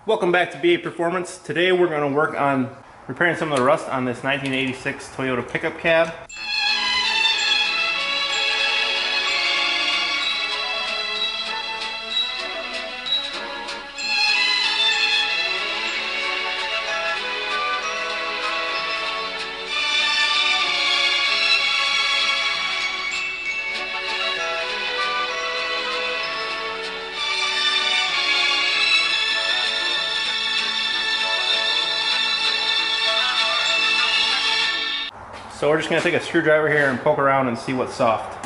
Welcome back to BA Performance. Today we're going to work on repairing some of the rust on this 1986 Toyota pickup cab. So we're just going to take a screwdriver here and poke around and see what's soft.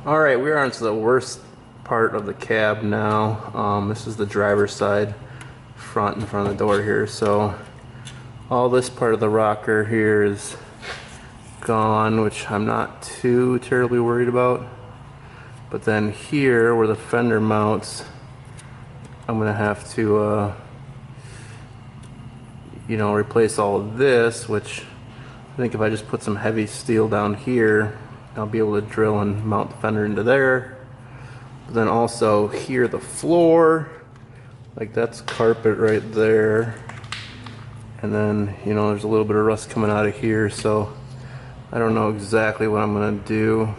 Alright, we're on to the worst part of the cab now. This is the driver's side, front in front of the door here. So all this part of the rocker here is gone, which I'm not too terribly worried about. But then here where the fender mounts, I'm gonna have to replace all of this, which I think if I just put some heavy steel down here, I'll be able to drill and mount the fender into there. But then also here, the floor, like that's carpet right there. And then, there's a little bit of rust coming out of here, so I don't know exactly what I'm gonna do.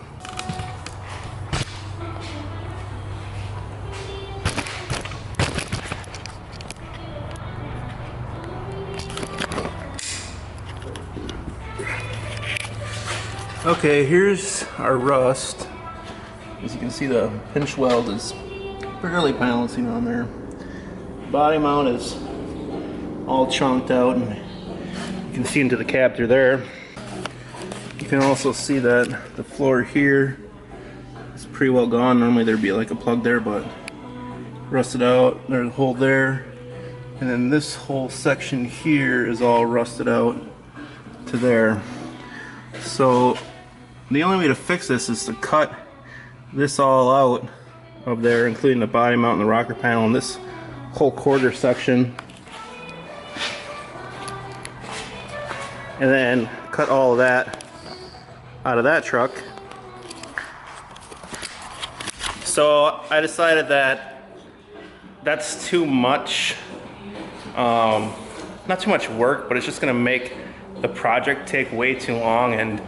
Okay, here's our rust. As you can see, the pinch weld is barely balancing on there. Body mount is all chunked out, and you can see into the cab through there. You can also see that the floor here is pretty well gone. Normally there'd be like a plug there, but rusted out. There's a hole there. And then this whole section here is all rusted out to there. So the only way to fix this is to cut this all out of there, including the body mount and the rocker panel and this whole quarter section, and then cut all of that out of that truck. So I decided that that's too much, not too much work, but it's just gonna make the project take way too long. And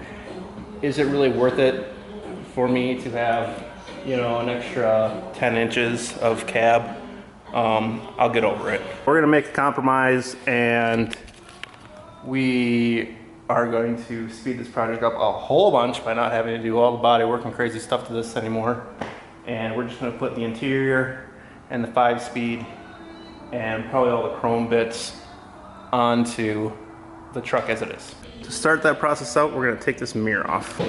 is it really worth it for me to have, an extra 10 inches of cab? I'll get over it. We're gonna make a compromise, and we are going to speed this project up a whole bunch by not having to do all the body work and crazy stuff to this anymore. And we're just gonna put the interior and the 5-speed and probably all the chrome bits onto the truck as it is. To start that process out, we're going to take this mirror off.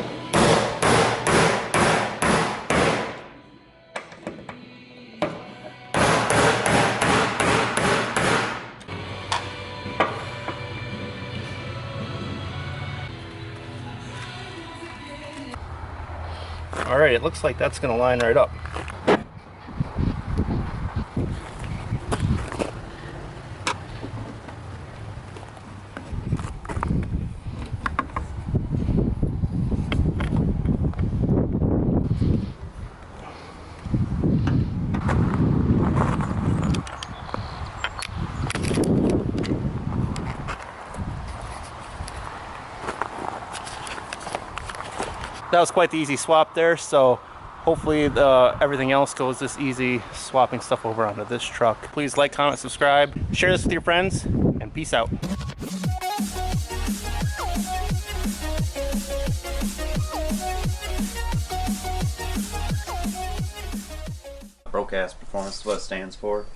Alright, it looks like that's going to line right up. that was quite the easy swap there. So hopefully everything else goes this easy, swapping stuff over onto this truck. Please like, comment, subscribe, share this with your friends, and peace out. Broadcast performance is what it stands for.